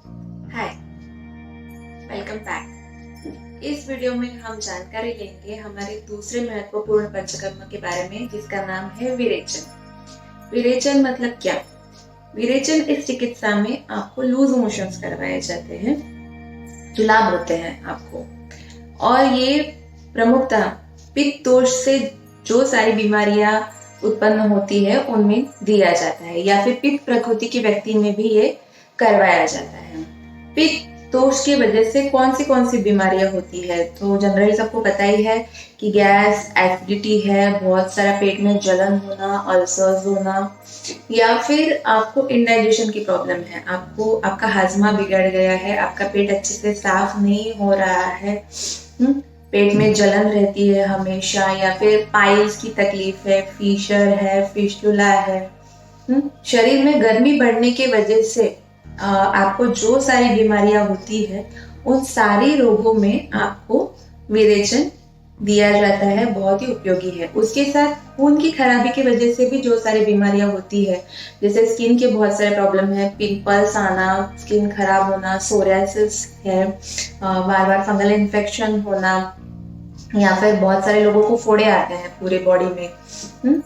हाय, welcome back. इस video में हम जानकारी लेंगे हमारे दूसरे महत्वपूर्ण पंचकर्म के बारे में, जिसका नाम है विरेचन। विरेचन मतलब क्या? विरेचन इस चिकित्सा में आपको लूज मोशंस करवाए जाते हैं, जो लाभ होते हैं आपको। और ये प्रमुखतः पित्त दोष से जो सारी बीमारियां उत्पन्न होती है उनमें दिया जाता है, या फिर पित्त प्रकृति के व्यक्ति में भी ये करवाया जाता है। पित्त दोष की वजह से कौन सी बीमारियां होती है, तो जनरली सबको पता ही है कि गैस, एसिडिटी है, बहुत सारा पेट में जलन होना, अल्सर्स होना, या फिर आपको इंडाइजेशन की प्रॉब्लम है, आपका हाजमा बिगड़ गया है, आपका पेट अच्छे से साफ नहीं हो रहा है, पेट में जलन रहती है हमेशा, या फिर पाइल्स की तकलीफ है, फीशर है, फिस्टुला है, शरीर में गर्मी बढ़ने की वजह से आपको जो सारी बीमारियां होती है उन सारी रोगों में आपको विरेचन दिया जाता है। बहुत ही उपयोगी है। उसके साथ खून की खराबी की वजह से भी जो सारी बीमारियां होती है, जैसे स्किन के बहुत सारे प्रॉब्लम है, पिंपल्स आना, स्किन खराब होना, सोरियासिस है, बार बार फंगल इन्फेक्शन होना, या फिर बहुत सारे लोगों को फोड़े आते हैं पूरे बॉडी में,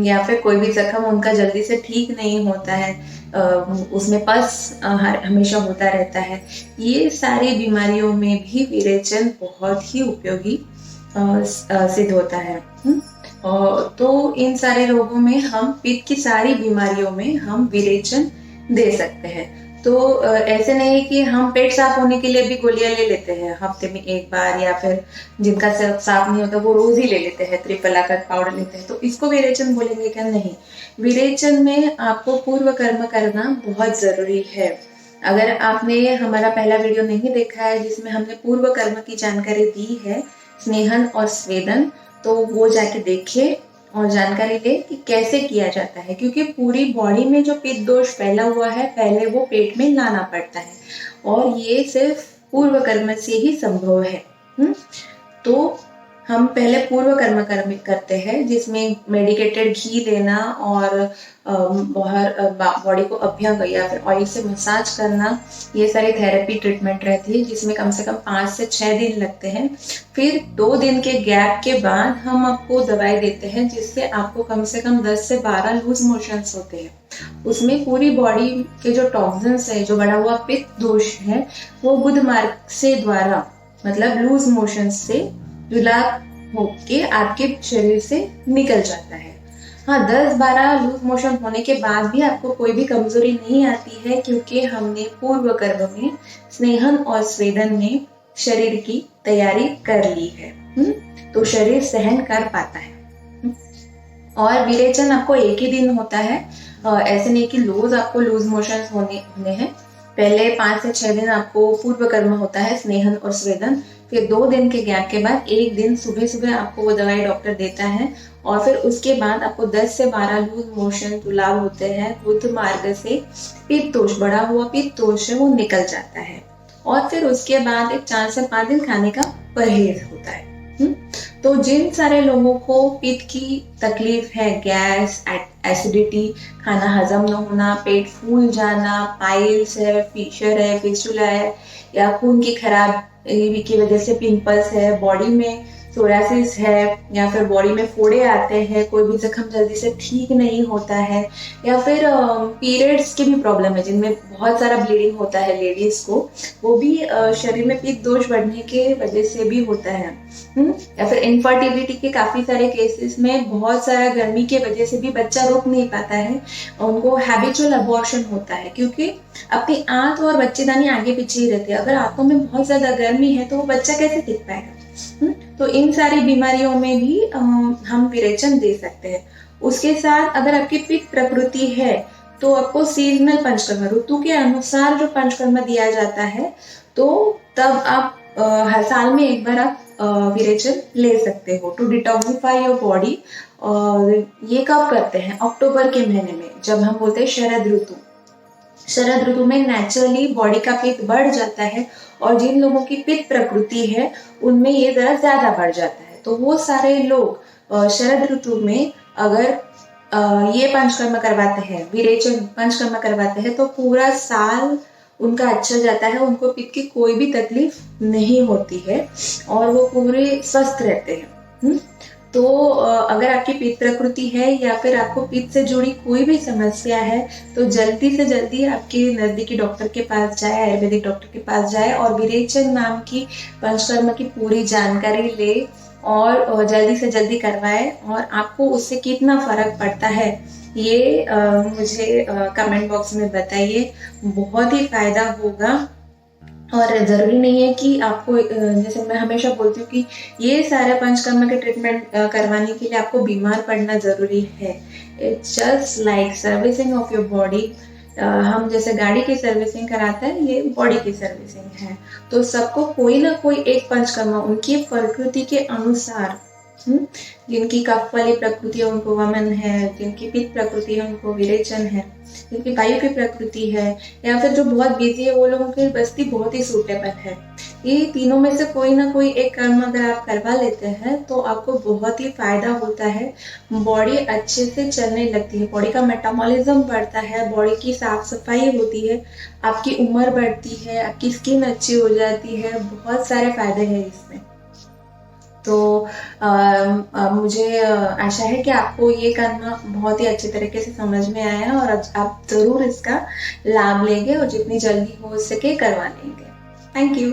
या फिर कोई भी जख्म उनका जल्दी से ठीक नहीं होता है, उसमें पस हमेशा होता रहता है। ये सारी बीमारियों में भी विरेचन बहुत ही उपयोगी सिद्ध होता है। तो इन सारे रोगों में हम पित्त की सारी बीमारियों में हम विरेचन दे सकते हैं। तो ऐसे नहीं कि हम पेट साफ होने के लिए भी गोलियां ले लेते हैं हफ्ते में एक बार, या फिर जिनका साफ नहीं होता वो रोज ही ले लेते हैं, त्रिफलाकट पाउडर लेते हैं, तो इसको विरेचन बोलेंगे क्या? नहीं। विरेचन में आपको पूर्व कर्म करना बहुत जरूरी है। अगर आपने हमारा पहला वीडियो नहीं देखा है जिसमें हमने पूर्व कर्म की जानकारी दी है, स्नेहन और स्वेदन, तो वो जाके देखिए और जानकारी ले कि कैसे किया जाता है, क्योंकि पूरी बॉडी में जो पित्त दोष फैला हुआ है पहले वो पेट में लाना पड़ता है, और ये सिर्फ पूर्व कर्म से ही संभव है। तो हम पहले पूर्व कर्म करते हैं, जिसमें मेडिकेटेड घी लेना और बॉडी को अभ्यंग या फिर ऑयल से मसाज करना, ये सारी थेरेपी ट्रीटमेंट रहती है, जिसमें कम से कम 5 से 6 दिन लगते हैं। फिर 2 दिन के गैप के बाद हम आपको दवाई देते हैं, जिससे आपको कम से कम 10 से 12 लूज मोशंस होते हैं। उसमें पूरी बॉडी के जो टॉक्सिन्स है, जो बढ़ा हुआ पित्त दोष है, वो गुद मार्ग से द्वारा, मतलब लूज मोशन से जुलाब होके आपके शरीर से निकल जाता है। हाँ, 10-12 लूज मोशन होने के बाद भी आपको कोई भी कमजोरी नहीं आती है, क्योंकि हमने पूर्व कर्म में स्नेहन और स्वेदन में शरीर की तैयारी कर ली है। तो शरीर सहन कर पाता है। और विरेचन आपको एक ही दिन होता है, ऐसे नहीं कि रोज आपको लूज मोशन होने हैं। पहले 5 से 6 दिन आपको पूर्व कर्म होता है, स्नेहन और स्वेदन, फिर 2 दिन के गैप के बाद एक दिन सुबह सुबह आपको वो दवाई डॉक्टर देता है, और फिर उसके बाद आपको 10 से 12 लूज मोशन जुलाब होते हैं, बुध मार्ग से पित्त दोष, बढ़ा हुआ पित्त दोष है वो निकल जाता है, और फिर उसके बाद एक 4 से 5 दिन खाने का परहेज होता है। तो जिन सारे लोगों को पित्त की तकलीफ है, गैस, एसिडिटी, खाना हजम न होना, पेट फूल जाना, पाइल्स है, फिशर है, फिस्टुला है, या खून की खराबी की वजह से पिंपल्स है, बॉडी में सोरासिस है, या फिर बॉडी में फोड़े आते हैं, कोई भी जख्म जल्दी से ठीक नहीं होता है, या फिर पीरियड्स की भी प्रॉब्लम है जिनमें बहुत सारा ब्लीडिंग होता है लेडीज को, वो भी शरीर में पित्त दोष बढ़ने के वजह से भी होता है। या फिर इनफर्टिलिटी के काफी सारे केसेस में बहुत सारा गर्मी के वजह से भी बच्चा रुक नहीं पाता है, उनको हैबिचुअल अबॉर्शन होता है, क्योंकि अपनी आंत और बच्चेदानी आगे पीछे ही रहती है। अगर आंतों में बहुत ज्यादा गर्मी है तो वो बच्चा कैसे टिक पाएगा? तो इन सारी बीमारियों में भी हम विरेचन दे सकते हैं। उसके साथ अगर आपकी पित्त प्रकृति है तो आपको सीजनल पंचकर्म, ऋतु के अनुसार जो पंचकर्म दिया जाता है, तो तब आप हर साल में एक बार आप विरेचन ले सकते हो टू डिटॉक्सिफाई योर बॉडी। और ये कब करते हैं? अक्टूबर के महीने में, जब हम बोलते हैं शरद ऋतु। शरद ऋतु में नेचुरली बॉडी का पित्त बढ़ जाता है, और जिन लोगों की पित्त प्रकृति है उनमें ये जरा ज्यादा बढ़ जाता है। तो वो सारे लोग शरद ऋतु में अगर ये पंचकर्म करवाते हैं, विरेचन पंचकर्म करवाते हैं, तो पूरा साल उनका अच्छा जाता है, उनको पित्त की कोई भी तकलीफ नहीं होती है और वो पूरे स्वस्थ रहते हैं। तो अगर आपकी पित्त प्रकृति है या फिर आपको पित्त से जुड़ी कोई भी समस्या है तो जल्दी से जल्दी आपके नजदीकी डॉक्टर के पास जाए, आयुर्वेदिक डॉक्टर के पास जाए और विरेचन नाम की पंचकर्म की पूरी जानकारी ले और जल्दी से जल्दी करवाए। और आपको उससे कितना फर्क पड़ता है ये मुझे कमेंट बॉक्स में बताइए, बहुत ही फायदा होगा। और ज़रूरी नहीं है कि आपको जैसे मैं हमेशा बोलती हूँ कि ये सारे पंचकर्म के ट्रीटमेंट करवाने के लिए आपको बीमार पड़ना ज़रूरी है। It's just like servicing of your body. हम जैसे गाड़ी की सर्विसिंग कराते हैं, ये बॉडी की सर्विसिंग है। तो सबको कोई ना कोई एक पंचकर्म उनकी प्रकृति के अनुसार, जिनकी कफ वाली प्रकृति है उनको वमन है, जिनकी पित्त प्रकृति है उनको विरेचन है, जिनकी वायु की प्रकृति है या फिर जो बहुत बिजी है वो लोगों की बस्ती बहुत ही सूटेबल है। ये तीनों में से कोई ना कोई एक कर्म अगर आप करवा लेते हैं तो आपको बहुत ही फायदा होता है। बॉडी अच्छे से चलने लगती है, बॉडी का मेटाबॉलिज्म बढ़ता है, बॉडी की साफ सफाई होती है, आपकी उम्र बढ़ती है, आपकी स्किन अच्छी हो जाती है, बहुत सारे फायदे हैं इसमें। तो मुझे आशा है कि आपको ये करना बहुत ही अच्छे तरीके से समझ में आया है और आप ज़रूर इसका लाभ लेंगे और जितनी जल्दी हो सके करवा लेंगे। Thank you.